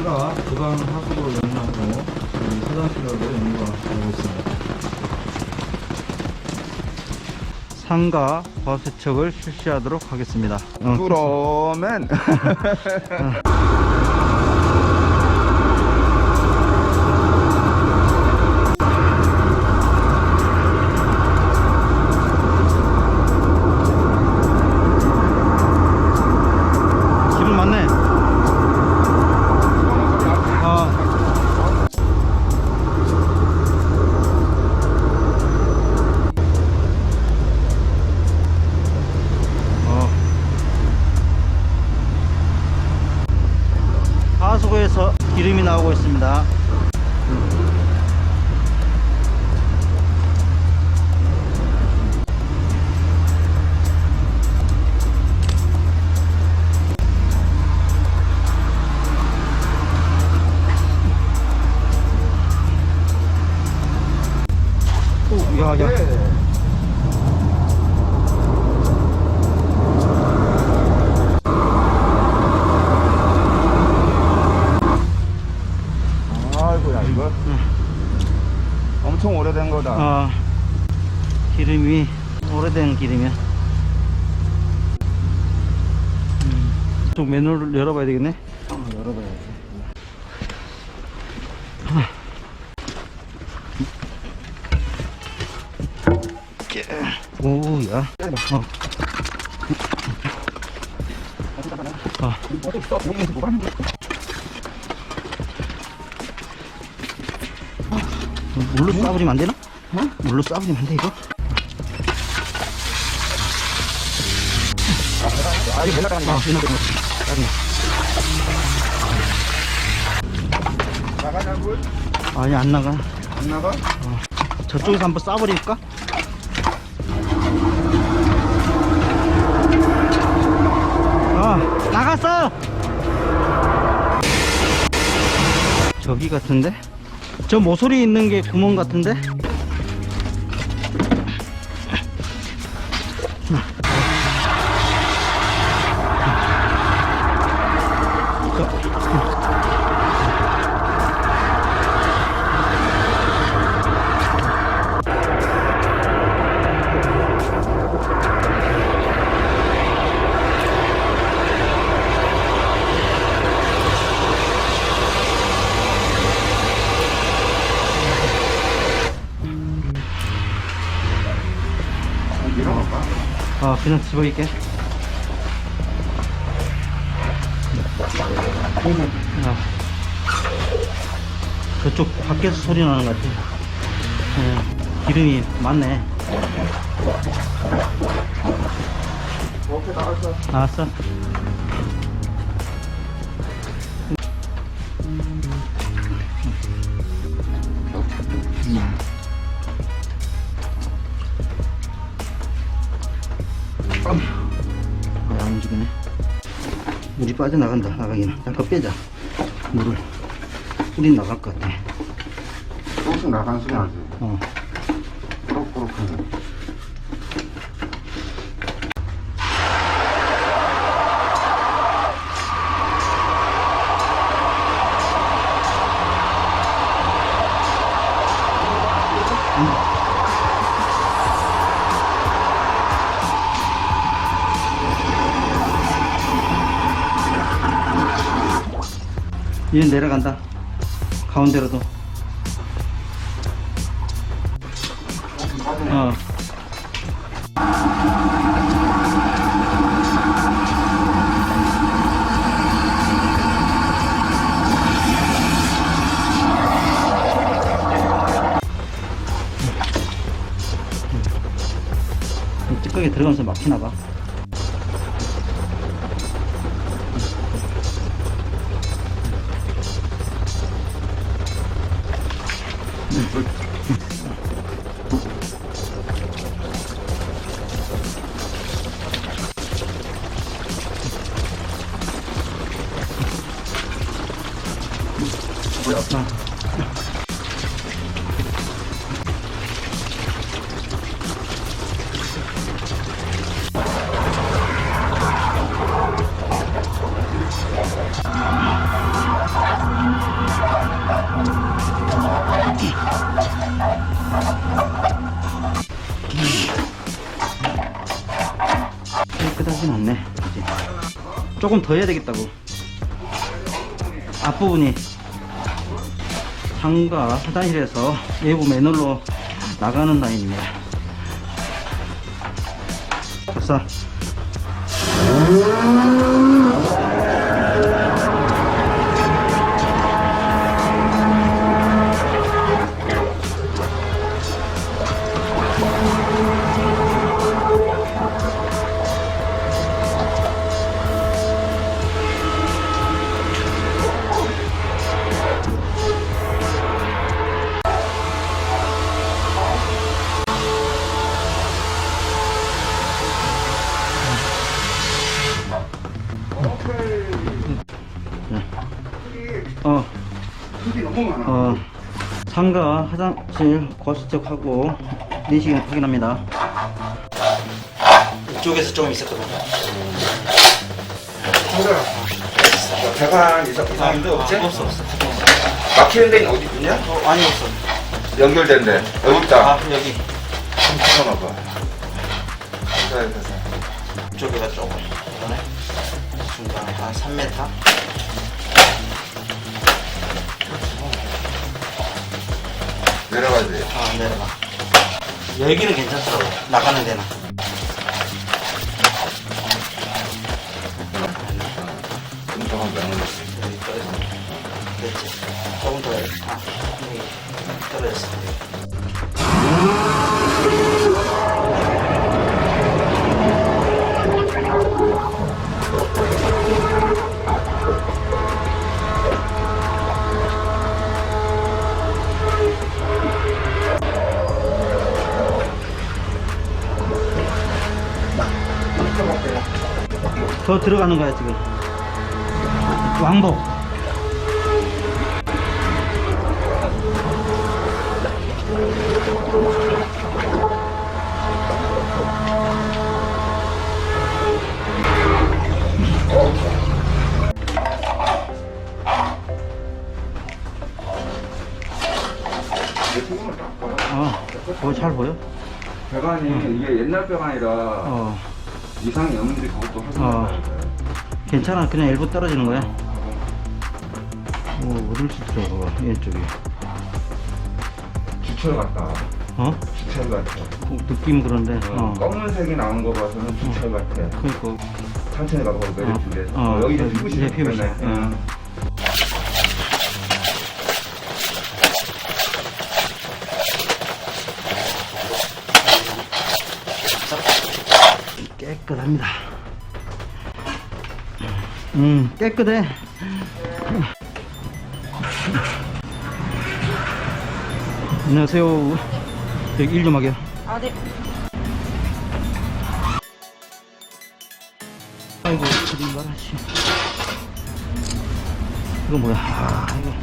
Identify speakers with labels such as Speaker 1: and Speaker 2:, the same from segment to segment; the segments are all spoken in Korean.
Speaker 1: 상가 구강 하수도 연락으로 화장실로 연구하고 있습니다. 상가 과세척을 실시하도록 하겠습니다.
Speaker 2: 그러면
Speaker 1: 기름 많네. 하수구에서 기름이 나오고 있습니다. 오, 야.
Speaker 2: 아이고야 이거 엄청 오래된 거다.
Speaker 1: 기름이 오래된 기름이야. 쪽 맨홀을 열어봐야 되겠네.
Speaker 2: 열어봐야지.
Speaker 1: 오야. 물로 쏴버리면 안 되나? 물로 쏴버리면 안 돼, 이거?
Speaker 2: 이거 맨날 가는 거야. 나가냐 물?
Speaker 1: 아니, 안 나가.
Speaker 2: 안 나가?
Speaker 1: 저쪽에서 한번 쏴버릴까? 나갔어! 저기 같은데? 저 모서리 있는 게 구멍 같은데? 그냥 집어있게. 저쪽 밖에서 소리 나는 것 같아. 기름이 많네.
Speaker 2: 오케이 나갔어.
Speaker 1: 나왔어? 안 움직이네. 물이 빠져나간다. 나가기는 잠깐 빼자. 물을 뿌리 나갈 것 같아.
Speaker 2: 조금씩 나간 소리 나지. 꼬록꼬록하네.
Speaker 1: 얘 내려간다. 가운데로도. 찌꺼기 들어가면서 막히나봐. 깨끗하진 않네. 그치? 조금 더 해야 되겠다고. 앞부분이 상가 화장실에서 외부 맨홀로 나가는 라인입니다. 됐어. 상가 화장실 거수척하고 내시경 확인합니다. 이쪽에서 좀 있었거든요.
Speaker 2: 배관 이상인데 없지?
Speaker 1: 없어.
Speaker 2: 막히는 데는 어디 있냐?
Speaker 1: 아니 없어.
Speaker 2: 연결된 데. 여기 있다.
Speaker 1: 여기.
Speaker 2: 좀 붙여놔봐.
Speaker 1: 이쪽에가 조금 중간에 한 3m.
Speaker 2: 내려가지.
Speaker 1: 내려가. 여기는 괜찮더라고. 나가는 데는.
Speaker 2: 조금 몇 년.
Speaker 1: 여기 떨어져. 그렇지. 조금 더. 여기 떨어졌어. 더 들어가는 거야 지금. 왕복. 거기 잘 보여?
Speaker 2: 배관이 이게 옛날 배관이라 이상이 없는데 그것도 확인해야 돼.
Speaker 1: 괜찮아. 그냥 일부 떨어지는 거야. 어딜 들어가 왼쪽이.
Speaker 2: 주철 같다. 주철 같아.
Speaker 1: 느낌 그런데.
Speaker 2: 검은색이 나온 거 봐서는 주철 같아.
Speaker 1: 그러니까
Speaker 2: 천천히 가고 내려주래. 여기 좀 피부시.
Speaker 1: 피부시야. 깨끗합니다. 깨끗해. 안녕하세요. 여기 일 좀 하게요.
Speaker 3: 네.
Speaker 1: 아이고, 저리 말하시. 이거 뭐야? 이거.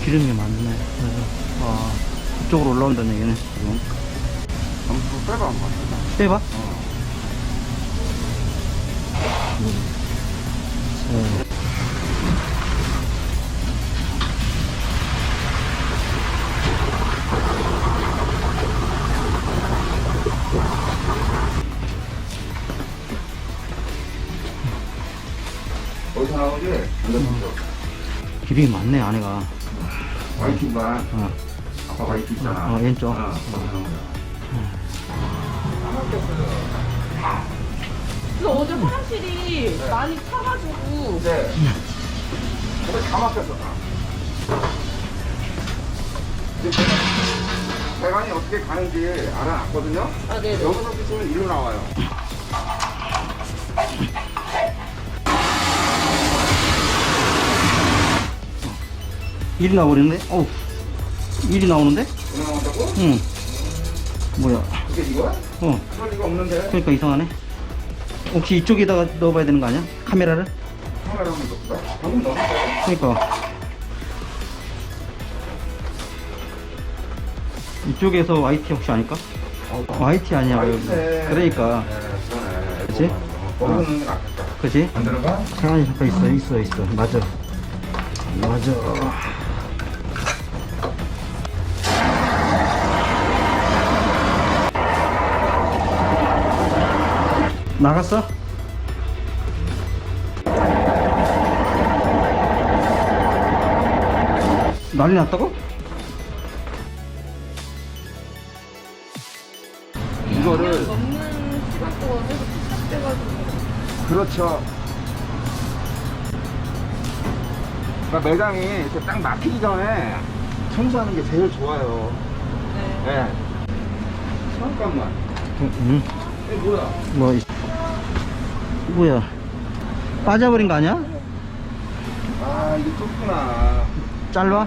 Speaker 1: 기름이 많네. 그쪽으로 올라온다는 얘기네, 지금.
Speaker 2: 한번 빼봐, 한번.
Speaker 1: 빼봐?
Speaker 2: 어디서 나오지?
Speaker 1: 기름이 많네, 안에가.
Speaker 2: 와이팅반. 아빠 와이팅 있잖아.
Speaker 1: 왼쪽.
Speaker 3: 그래서 어제 화장실이 많이 차가지고.
Speaker 2: 네. 근데 다 막혔어. 배관이 어떻게 가는지 알아놨거든요?
Speaker 3: 네네.
Speaker 2: 여기서 비치면 일로 나와요.
Speaker 1: 일이 나오는데? 일이 나오는데?
Speaker 2: 일로 나온다고?
Speaker 1: 응. 뭐야?
Speaker 2: 이게 이거야?
Speaker 1: 어,
Speaker 2: 그럴 리가 없는데.
Speaker 1: 그러니까 이상하네. 혹시 이쪽에다가 넣어봐야 되는 거 아니야? 카메라를?
Speaker 2: 카메라 한번 넣을까? 방금 넣었어요.
Speaker 1: 그러니까 이쪽에서 YT 혹시 아닐까? YT 아니야.
Speaker 2: YT.
Speaker 1: 그러니까
Speaker 2: 네, 그러네.
Speaker 1: 그치?
Speaker 2: 거기 넣는 게 낫겠다.
Speaker 1: 그치?
Speaker 2: 안 들어가?
Speaker 1: 시간이 잠깐 있어. 맞아. 나갔어? 난리 났다고?
Speaker 2: 이거를
Speaker 3: 넘는 시간 동안 계속 시작돼가지고.
Speaker 2: 그렇죠. 그러니까 매장이 이렇게 딱 막히기 전에 청소하는 게 제일 좋아요.
Speaker 3: 네.
Speaker 2: 네. 잠깐만. 이게 뭐야?
Speaker 1: 뭐야? 빠져버린 거 아니야?
Speaker 2: 아, 이게 좁구나.
Speaker 1: 짧아?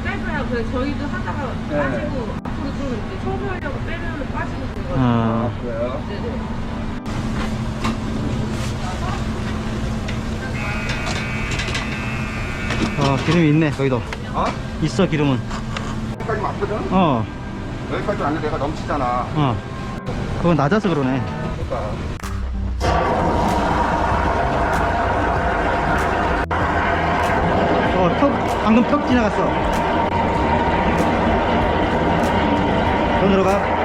Speaker 3: 짧아요. 그래서 저희도 하다가
Speaker 2: 네.
Speaker 3: 빠지고 앞으로 좀 이제 청소하려고 빼면 빠지고 그래가지고.
Speaker 1: 아,
Speaker 2: 그래요?
Speaker 3: 네네.
Speaker 1: 기름이 있네. 거기도
Speaker 2: 어?
Speaker 1: 있어. 기름은.
Speaker 2: 여기까지 맞거든?
Speaker 1: 어,
Speaker 2: 여기까지 왔는데 내가 넘치잖아.
Speaker 1: 그건 낮아서 그러네.
Speaker 2: 그러니까.
Speaker 1: 방금 턱 지나갔어. 더 들어가.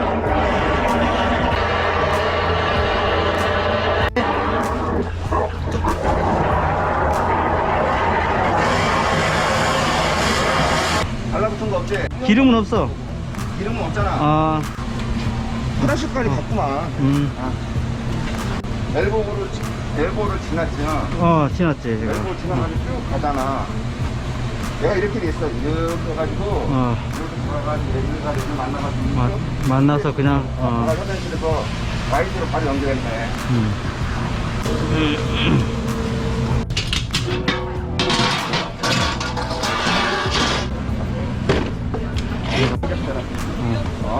Speaker 2: 달라붙은 거 없지?
Speaker 1: 기름은 없어.
Speaker 2: 기름은 없잖아.
Speaker 1: 아,
Speaker 2: 프라시까지 갔구만. 엘보를 지났지만
Speaker 1: 지났지, 지금.
Speaker 2: 엘보 지나가지고 쭉 가잖아. 내가 이렇게 돼 있어. 이렇게 해가지고 이렇게 들어가가지고 애들을 만나가지고
Speaker 1: 만나서 그냥,
Speaker 2: 내가 화장실에서 와이프로 바로 연결했네.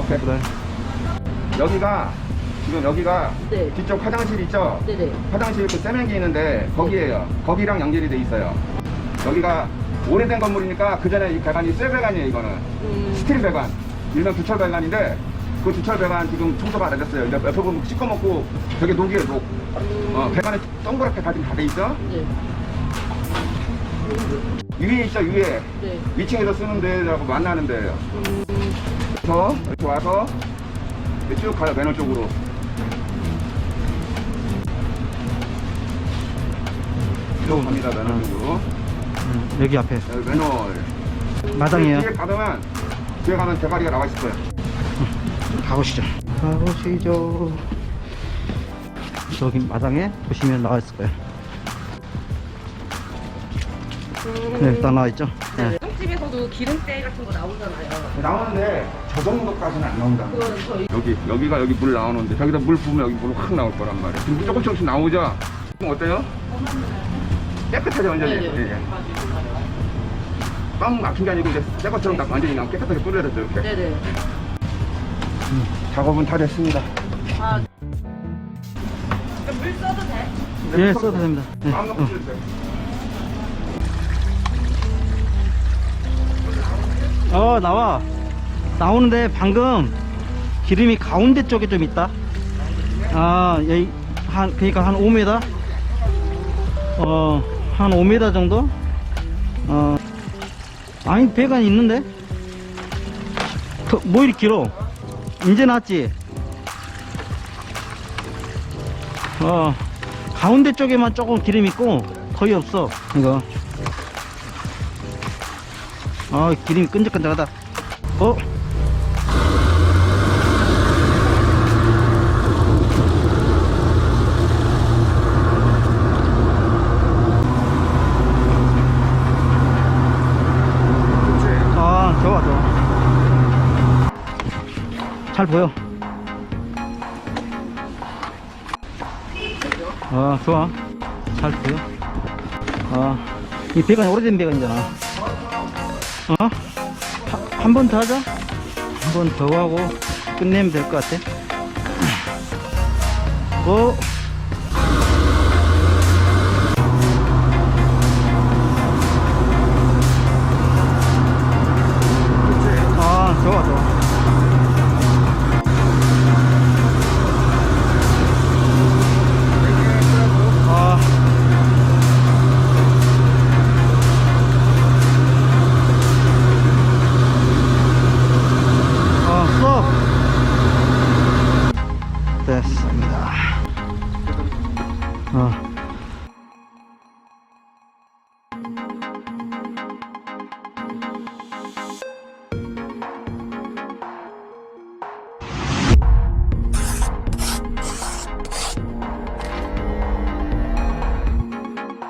Speaker 1: 그래.
Speaker 2: 여기가 지금 여기가
Speaker 3: 네.
Speaker 2: 뒤쪽 화장실 있죠?
Speaker 3: 네네.
Speaker 2: 화장실 그 세면기 있는데 거기에요. 거기랑 연결이 돼 있어요. 여기가 오래된 건물이니까 그 전에 이 배관이 쇠 배관이에요. 이거는 스틸 배관, 일명 두철 배관인데 그 두철 배관 지금 청소가 안 됐어요. 옆에 보면 씻어먹고 저게 녹이에요. 녹. 배관에 동그랗게 다 돼 있죠?
Speaker 3: 네.
Speaker 2: 위에 있죠, 위에.
Speaker 3: 네.
Speaker 2: 2층에서 쓰는 데라고 만나는 데예요. 그래서 이렇게 와서 이렇게 쭉 가요, 맨홀 쪽으로. 쭉 갑니다, 맨홀 쪽으로.
Speaker 1: 여기 앞에.
Speaker 2: 여기 맨홀.
Speaker 1: 마당이에요.
Speaker 2: 뒤에 가면 대가리가 나와 있을 거예요.
Speaker 1: 가보시죠. 저기 마당에 보시면 나와 있을 거예요. 네, 일단 나와 있죠. 네.
Speaker 3: 집에서도 기름때 같은 거 나오잖아요.
Speaker 2: 나오는데 저 정도까지는 안 나온다.
Speaker 3: 그거는 저희
Speaker 2: 여기가 여기 물 나오는데 저기다 물 부으면 여기 물 확 나올 거란 말이에요. 지금 조금씩 나오죠? 그럼 어때요? 깨끗하죠, 완전히.
Speaker 3: 네네.
Speaker 2: 예. 빵 막힌 게 아니고 이제 새 것처럼 딱 완전히 그냥 깨끗하게 뿌려졌죠, 이렇게.
Speaker 3: 네네.
Speaker 2: 작업은 다 됐습니다.
Speaker 3: 아, 물 써도 돼?
Speaker 1: 예, 써도 됩니다. 네.
Speaker 2: 빵 넣고 뿌려주세요.
Speaker 1: 나와. 나오는데 방금 기름이 가운데 쪽에 좀 있다. 여기 그러니까 한 5m? 한 5m 정도? 아니, 배관이 있는데? 뭐 이리 길어? 이제 났지? 가운데 쪽에만 조금 기름 있고 거의 없어. 이거. 기름이 끈적끈적하다. 좋아. 잘 보여. 좋아. 잘 보여. 이 배관이 오래된 배관이잖아. 한 번 더 하자. 한 번 더 하고 끝내면 될 것 같아. 고! 아, 좋아, 좋아. 아. 수업 됐습니다.